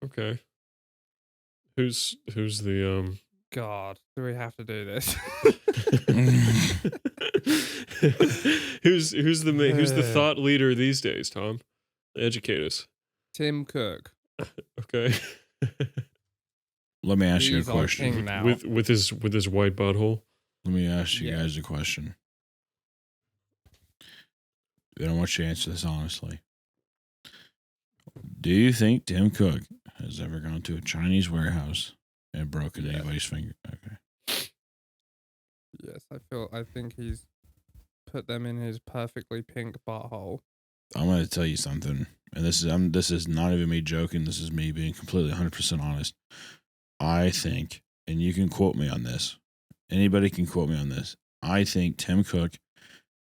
Okay. Who's the God, do we have to do this? who's the thought leader these days, Tom? Educate us. Tim Cook. Okay. Let me ask you a He's our king question. now. With his white butthole. Let me ask you guys a question. I don't want you to answer this honestly. Do you think Tim Cook has ever gone to a Chinese warehouse and broken anybody's finger? Okay. Yes, I think he's put them in his perfectly pink butthole. I'm going to tell you something, and this is not even me joking. This is me being completely 100% honest. I think, and you can quote me on this. Anybody can quote me on this. I think Tim Cook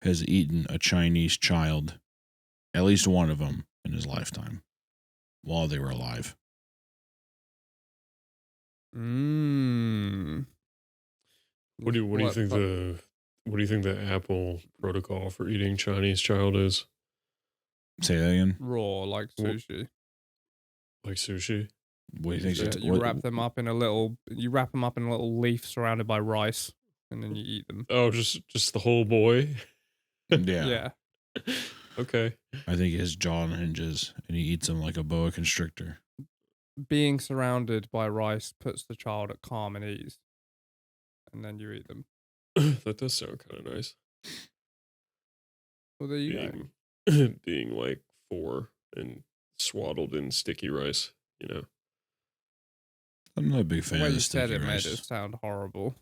has eaten a Chinese child, at least one of them, in his lifetime, while they were alive. What do you think the Apple protocol for eating Chinese child is? Say that again. Raw, like sushi. Like sushi? What do you think? You wrap them up in a little leaf surrounded by rice, and then you eat them. Oh, just the whole boy? Yeah. Okay. I think his jaw hinges, and he eats them like a boa constrictor. Being surrounded by rice puts the child at calm and ease, and then you eat them. That does sound kind of nice. Well, there you go. Being like 4 and swaddled in sticky rice. You know. I'm not a big The fan way of you the said sticky it made rice. it sound horrible.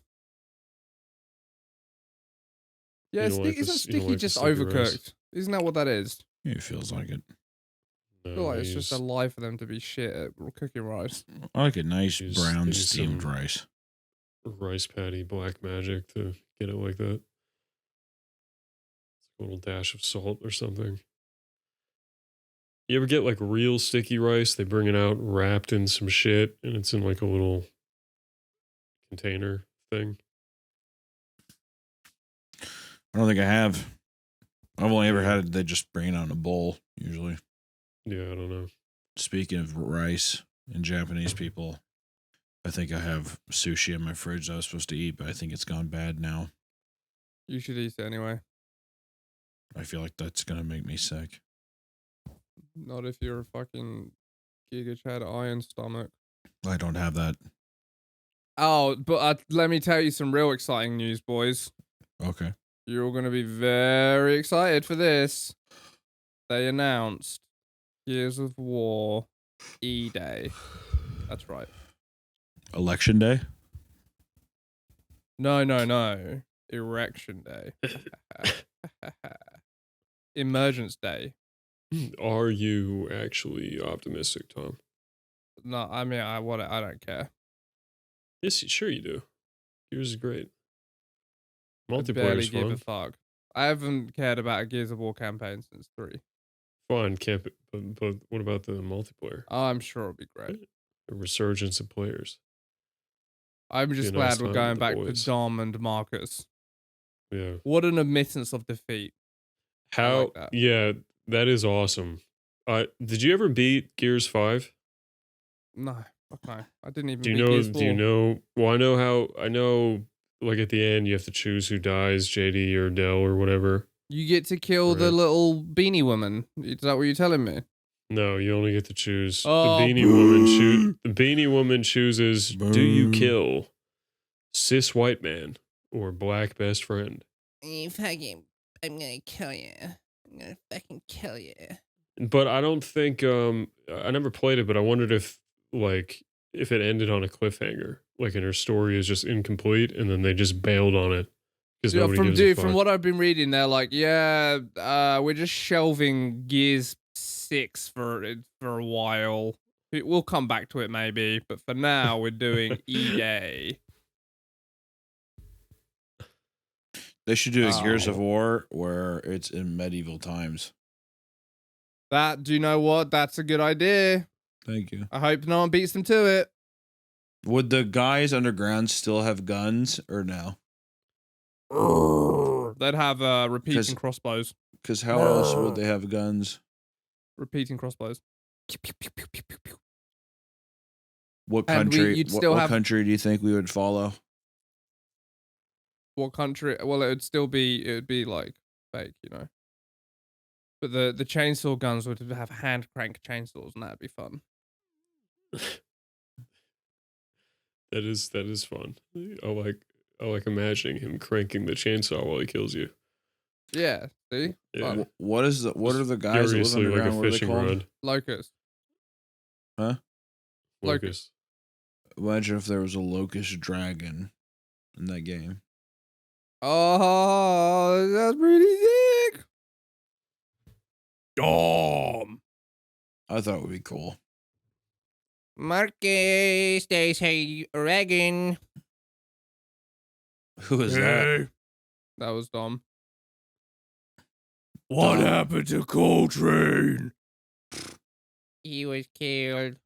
You Yeah, don't like isn't this- you don't sticky like the just sticky rice? overcooked? Isn't that what that is? It feels like it. I No, feel like they it's just a use- lie for them to be shit at cooking rice. I like a nice Use- brown they use steamed some- rice. rice patty black magic to get it like that. A little dash of salt or something. You ever get like real sticky rice? They bring it out wrapped in some shit and it's in like a little container thing. I don't think I have. I've only ever had it. They just bring it out in a bowl, usually. Yeah, I don't know. Speaking of rice and Japanese people, I think I have sushi in my fridge that I was supposed to eat, but I think it's gone bad now. You should eat it anyway. I feel like that's going to make me sick. Not if you're a fucking Giga Chad iron stomach. I don't have that. Oh, but let me tell you some real exciting news, boys. Okay. You're all going to be very excited for this. They announced Gears of War E-Day. That's right. Election day? No. Erection Day. Emergence Day. Are you actually optimistic, Tom? No, I mean, I don't care. Yes, sure you do. Yours is great. I Multiplayer barely is give a fun. fuck. I haven't cared about a Gears of War campaign since 3. Fun, camp, but what about the multiplayer? I'm sure it'll be great. A resurgence of players. I'm just Be a nice glad we're time going with the back boys. to Dom and Marcus. Yeah. What an admittance of defeat. How? like that. Yeah, that is awesome. Did you ever beat Gears 5? No, fuck no. I didn't even Do you beat know? Gears Do you 4. know? Well, I know. Like at the end, you have to choose who dies, JD or Dell or whatever. You get to kill the Right. little beanie woman. Is that what you're telling me? No, you only get to choose. Oh, the beanie boo. The beanie woman chooses: do you Boo. kill cis white man or black best friend? I'm gonna kill you. I'm gonna fucking kill you. But I don't think I never played it, but I wondered if it ended on a cliffhanger, like and her story is just incomplete, and then they just bailed on it because Yeah, nobody gives a fuck. from what I've been reading, they're like, yeah, we're just shelving Gears 6 for a while. We'll come back to it maybe, but for now we're doing E-Day. They should do a Gears of Oh. War where it's in medieval times. Do you know what? That's a good idea. Thank you. I hope no one beats them to it. Would the guys underground still have guns or no? They'd have repeating 'Cause- crossbows. Because how else would they have guns? Repeating crossbows. What And country? you'd what still what have- country do you think we would follow? What country? Well, it would be like fake, you know. But the chainsaw guns would have hand crank chainsaws, and that'd be fun. That is fun. I like imagining him cranking the chainsaw while he kills you. Yeah, see? Yeah. Fun. What are the guys that live Furiously like underground? a What are they fishing called? rod. Locust. Huh? Locust. Imagine if there was a locust dragon in that game. Oh, that's pretty sick. Dom. I thought it would be cool. Marcus, they say Reagan. Who is that? That was Dom. What happened to Coltrane? He was killed.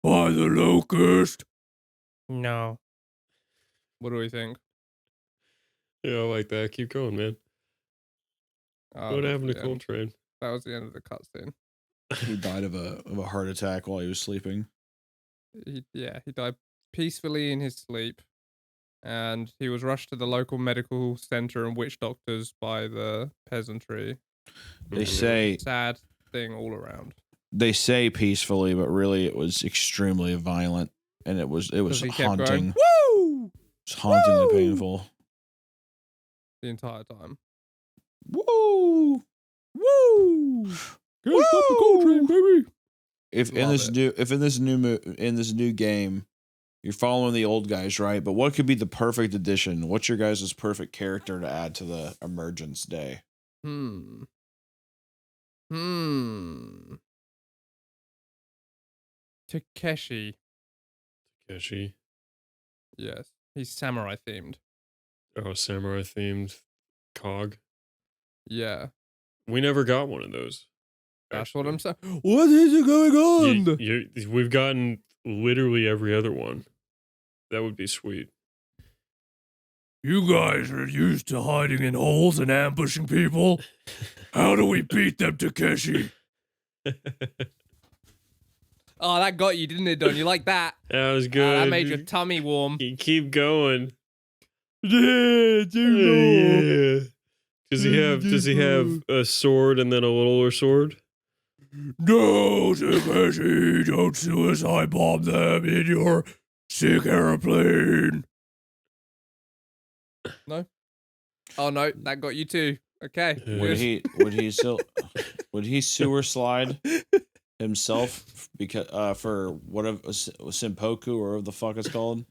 By the locust. No. What do we think? Yeah, I like that. Keep going, man. Oh, What that's happened to the end. Coltrane? That was the end of the cutscene. He died of a heart attack while he was sleeping. He died peacefully in his sleep, and he was rushed to the local medical center and witch doctors by the peasantry. They say Sad thing all around. they say peacefully, but really it was extremely violent, and it was 'Cause he kept going, haunting. woo! It's hauntingly Woo! painful. The entire time. Woo! Woo! Can't stop the coal train, baby. If in this new game, you're following the old guys, right? But what could be the perfect addition? What's your guys' perfect character to add to the Emergence Day? Takeshi. Yes, he's samurai themed. Oh, samurai themed cog. Yeah, We never got one of those. that's what I'm saying. What is going on? We've gotten literally every other one. That would be sweet. You guys are used to hiding in holes and ambushing people. How do we beat them, Takeshi? Oh, that got you, didn't it, Don? You like that? That was good. That made your tummy warm. You keep going. Yeah, Yeah. Does he have a sword and then a littler sword? No, Takeshi, don't suicide bomb them in your sick airplane. No? Oh, no, that got you too. Okay. Would he sewer slide himself because for whatever Simpoku or whatever the fuck it's called?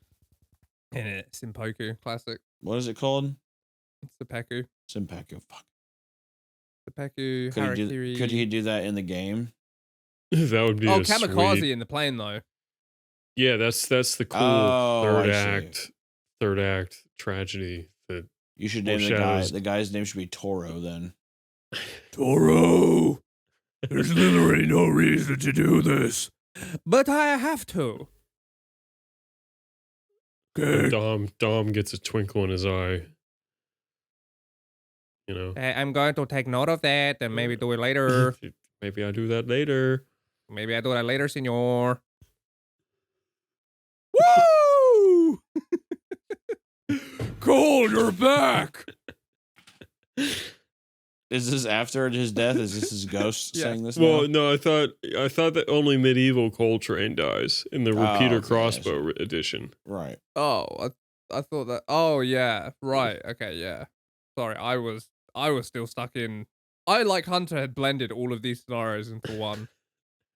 Simpoku, classic. What is it called? Simpeku. Fuck. Simpeku, Harakiri. Could he do that in the game? That would be kamikaze sweet. in the plane though. Yeah, that's the cool I third act tragedy that you should name the guy's name should be Toro then. Toro! There's literally no reason to do this. But I have to. Okay. Dom gets a twinkle in his eye. You know. I'm going to take note of that and maybe do it later. Maybe I do that later. Maybe I do that later, senor. Woo! Cole, you're back! Is this after his death? Is this his ghost saying this? Well, now? no, I thought that only medieval Coltrane dies in the repeater crossbow edition. Right. Oh, I thought that. Oh yeah, right. Okay, yeah. Sorry, I was still stuck in. I like Hunter had blended all of these scenarios into one.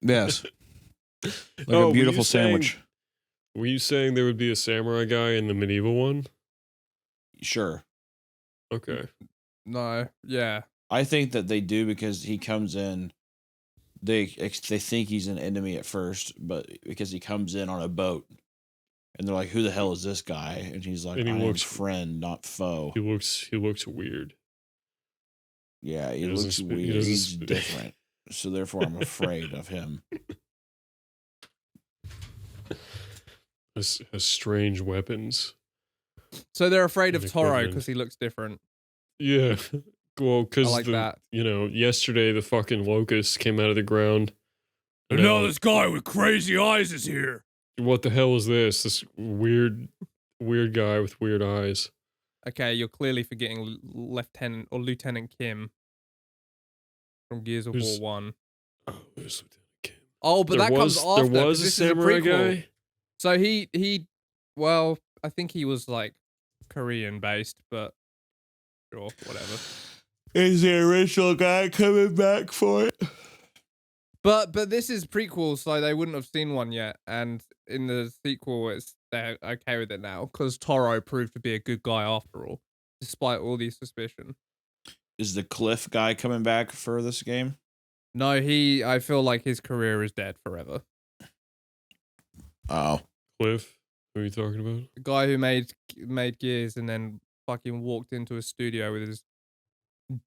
Yes. Like a beautiful sandwich. Were you saying there would be a samurai guy in the medieval one? Sure. Okay. No, yeah. I think that they do because he comes in. They think he's an enemy at first, but because he comes in on a boat, and they're like, "Who the hell is this guy?" And he's like, "I looks friend, not foe." He looks weird. Yeah, he looks weird. He's different, so therefore I'm afraid of him. Has strange weapons. So they're afraid of Toro because he looks different. Yeah. Well, because I like that. Yesterday the fucking locust came out of the ground. And now this guy with crazy eyes is here. What the hell is this? This weird guy with weird eyes. Okay, you're clearly forgetting Lieutenant Kim from Gears of War 1. Oh, there's Lieutenant Kim. Oh, but comes after. There was a samurai guy? So he, well, I think he was like Korean based, but sure, whatever. Is the original guy coming back for it? But this is prequel, so they wouldn't have seen one yet. And in the sequel, they're okay with it now because Toro proved to be a good guy after all, despite all these suspicion. Is the Cliff guy coming back for this game? No, I feel like his career is dead forever. Oh, Cliff? Who are you talking about? The guy who made Gears and then fucking walked into a studio with his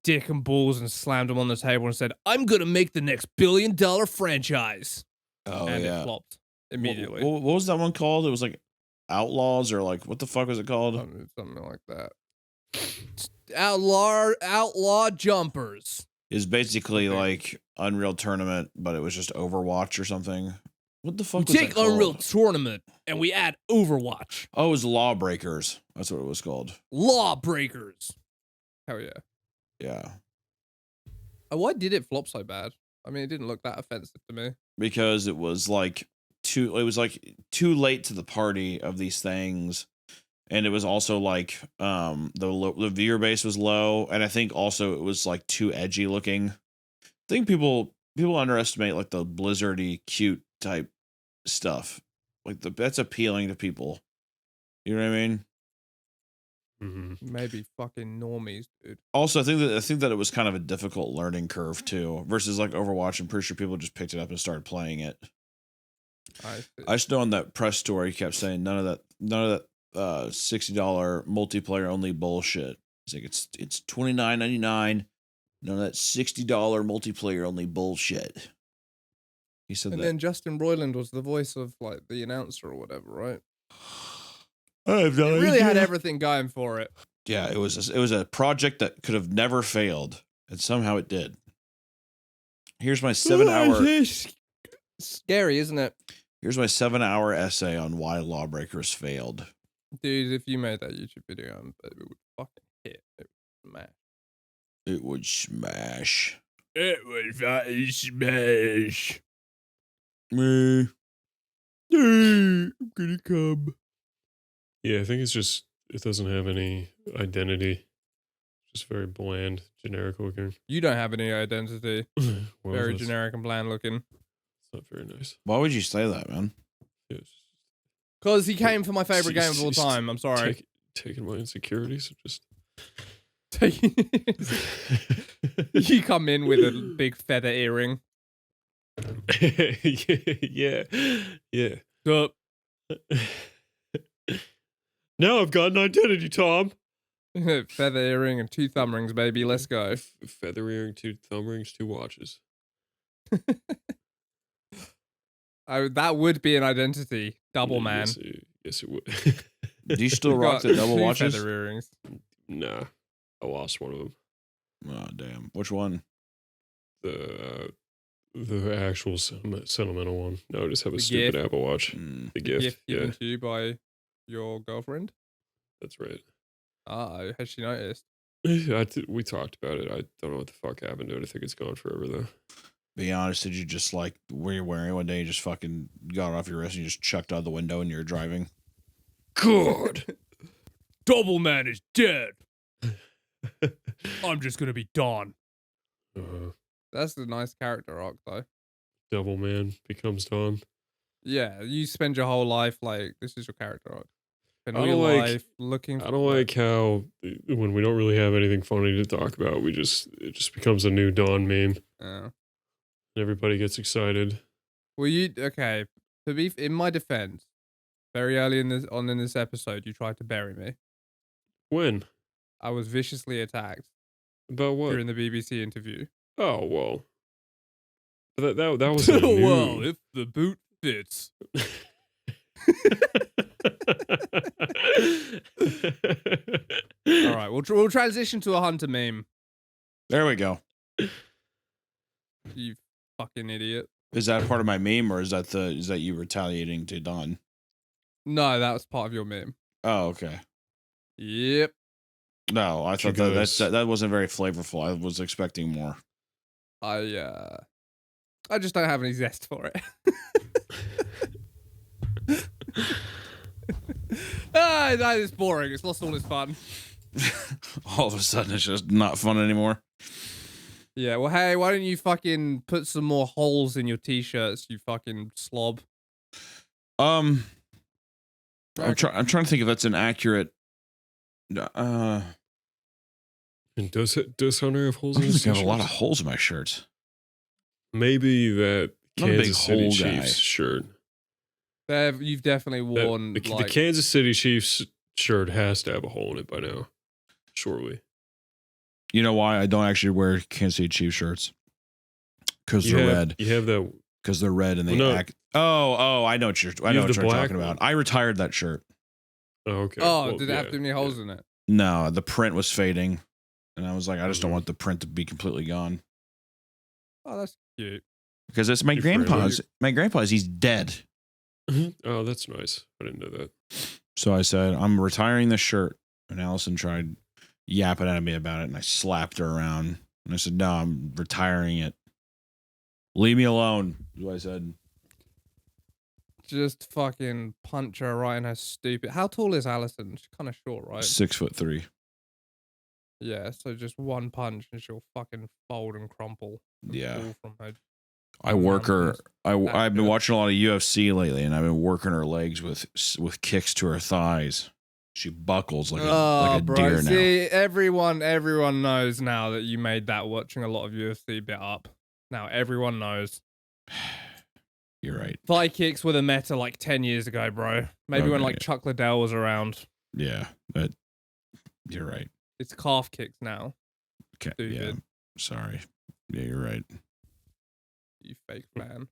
dick and balls and slammed them on the table and said, "I'm gonna make the next $1 billion franchise." Oh, and yeah. it flopped immediately. What was that one called? It was like Outlaws or like what the fuck was it called? Something like that. Outlaw Jumpers. It's basically like Unreal Tournament, but it was just Overwatch or something. What the fuck? We take Unreal Tournament and we add Overwatch. Oh, it was Lawbreakers. That's what it was called. Lawbreakers. Hell yeah. Yeah. Why did it flop so bad? I mean, it didn't look that offensive to me. Because it was like too late to the party of these things, and it was also like the viewer base was low, and I think also it was like too edgy looking. I think people people underestimate like the blizzardy cute type stuff. Like that's appealing to people. You know what I mean? Maybe fucking normies, dude. Also, I think that it was kind of a difficult learning curve too, versus like Overwatch. I'm pretty sure people just picked it up and started playing it. I just know on that press tour he kept saying none of that $60 multiplayer only bullshit. He's like it's $29.99. None of that $60 multiplayer only bullshit. He said and that. then Justin Roiland was the voice of like the announcer or whatever, right? It really had everything going for it. Yeah, it was a project that could have never failed, and somehow it did. Here's my 7-hour. Scary, isn't it? Here's my 7-hour essay on why Lawbreakers failed. Dude, if you made that YouTube video, it would fucking hit. It would smash. It would smash. It would fucking smash. Me. I'm gonna come. Yeah, I think it's just, it doesn't have any identity. Just very bland, generic looking. You don't have any identity. Well, Very that's- generic and bland looking. It's not very nice. Why would you say that, man? Yes. Because he came for my favorite game of all time. I'm sorry. Taking my insecurities. Just. You come in with a big feather earring. yeah. Up. Now I've got an identity, Tom. Feather earring and 2 thumb rings, baby. Let's go. Feather earring, 2 thumb rings, 2 watches. That would be an identity. Double man. Yes, it would. Do you still You rock got the double 2 watches? feather earrings. Nah, I lost one of them. Oh damn! Which one? The actual sentimental one. No, I just have a The stupid gift. Apple Watch. Mm. The gift. Yeah, given to you by your girlfriend. that's right. Has she noticed? We talked about it. I don't know what the fuck happened to it. I think it's gone forever though. Be honest, did you just like where you're wearing it one day? You just fucking got it off your wrist and you just chucked out the window and you're driving. God. Double man is dead. I'm just gonna be Don. That's a nice character arc, though. Double man becomes Dawn. Yeah, you spend your whole life like this is your character arc. Spend I all don't your like- life looking. I don't like how when we don't really have anything funny to talk about, it just becomes a new Dawn meme. Yeah. And everybody gets excited. Well, okay? To be in my defense, very early in this episode, you tried to bury me. When? I was viciously attacked About what? during the BBC interview. Oh well. That was a new... Well, if the boot fits. All right, we'll transition to a Hunter meme. There we go. You fucking idiot. Is that part of my meme or is that you retaliating to Don? No, that was part of your meme. Oh, okay. Yep. No, I thought that wasn't very flavorful. I was expecting more. I just don't have any zest for it. That is boring. It's lost all its fun. All of a sudden, it's just not fun anymore. Yeah, well, hey, why don't you fucking put some more holes in your t-shirts, you fucking slob? I'm trying to think if that's an accurate. And does Hunter have holes I in his have a lot of t-shirts? holes in my shirts. Maybe that Not a big Kansas City hole Chiefs guy. shirt. You've definitely worn The Kansas City Chiefs shirt has to have a hole in it by now. Surely. You know why I don't actually wear Kansas City Chiefs shirts? Because they're red. You have that. Because they're red and they Well, no. act. Oh, I know what you're have the black talking about. one. I retired that shirt. Oh, okay. Oh, Well, did it have yeah, too many holes in it? No, the print was fading, and I was like, I just don't Mhm. want the print to be completely gone Oh, that's cute. because it's my Good for him. grandpa's. My grandpa's. He's dead. Oh, that's nice. I didn't know that. So I said, I'm retiring this shirt. And Allison tried yapping at me about it, and I slapped her around. And I said, no, I'm retiring it. Leave me alone, is what I said. Just fucking punch her right in her stupid. How tall is Allison? She's kind of short, right? 6'3". Yeah, so just one punch and she'll fucking fold and crumple. And Yeah. fall from her I work her. I've been good. watching a lot of UFC lately, and I've been working her legs with kicks to her thighs. She buckles like a deer now. See, everyone knows now that you made that watching a lot of UFC bit up. Now everyone knows. You're right. Thigh kicks were the meta like 10 years ago, bro. Maybe when like Chuck Liddell was around. Yeah, but you're right. It's calf kicks now. Okay. Yeah. Sorry. Yeah, you're right. You fake man.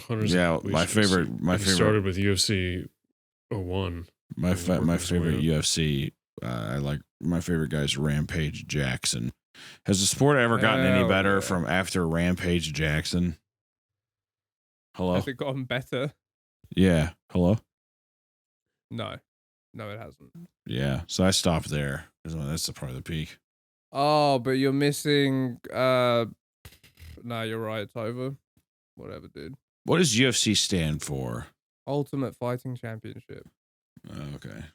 Yeah, my favorite started with UFC 01. My favorite UFC. I like my favorite guy is Rampage Jackson. Has the sport ever gotten any better from after Rampage Jackson? Hello? Has it gotten better? Yeah. Hello? No, it hasn't. Yeah. So I stopped there. That's probably the peak. Oh, but you're missing. No, you're right. It's over. Whatever, dude. What does UFC stand for? Ultimate Fighting Championship. Okay.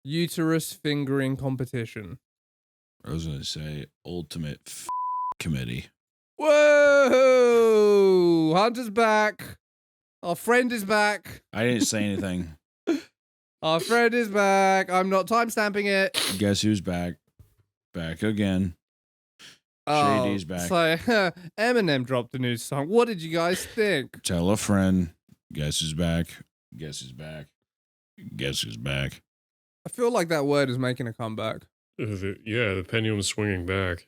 Uterus fingering competition. I was gonna say Ultimate Committee. Whoa! Hunter's back. Our friend is back. I didn't say anything. Our friend is back. I'm not timestamping it. Guess who's back? Back again. Shady's back. So Eminem dropped a new song. What did you guys think? Tell a friend. Guess who's back? Guess who's back? Guess who's back? I feel like that word is making a comeback. The pendulum's swinging back.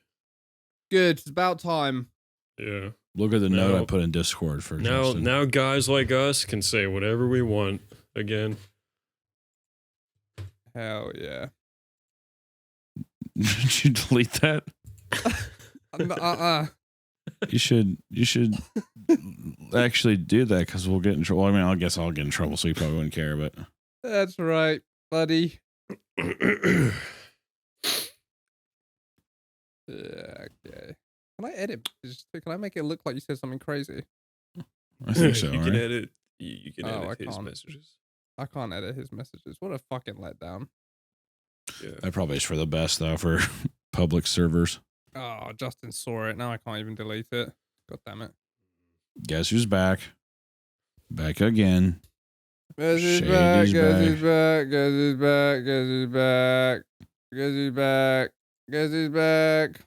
Good. It's about time. Yeah. Look at the note I put in Discord for Justin. Now guys like us can say whatever we want again. Hell yeah. Did you delete that? You should actually do that because we'll get in trouble. I mean, I guess I'll get in trouble, so you probably wouldn't care. But that's right, buddy. Okay. Can I edit? Can I make it look like you said something crazy? I think so. You right? can edit. You can edit his messages. I can't edit his messages. What a fucking letdown. Yeah. That probably is for the best though for public servers. Oh, Justin saw it. Now I can't even delete it. God damn it. Guess who's back? Back again. Guess who's back? Guess who's back? Guess who's back? Guess who's back? Guess who's back? Guess who's back?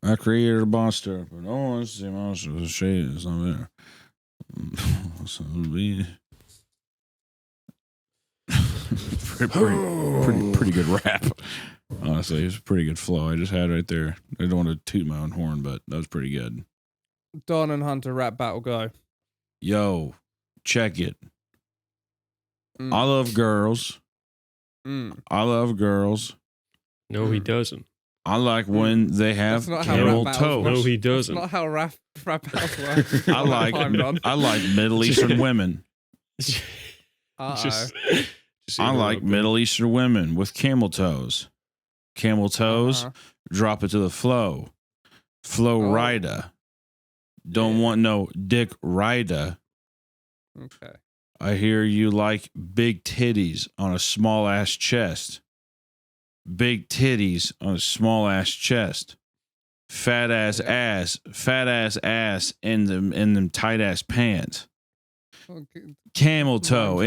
I created a monster, but no one's the monster. The shade is not there. So it'll be pretty good rap. Honestly, it's a pretty good flow. I just had right there. I don't want to toot my own horn, but that was pretty good. Don and Hunter rap battle go. Yo, check it. I love girls. I love girls. No, he doesn't. I like when they have camel toes. No, he doesn't. That's not how rap battles work. I like Middle Eastern women. I like Middle Eastern women with camel toes. Camel toes, drop it to the flow. Flow rider. Don't want no dick rider. Okay. I hear you like big titties on a small ass chest. Big titties on a small ass chest. Fat ass ass in them tight ass pants. Camel toe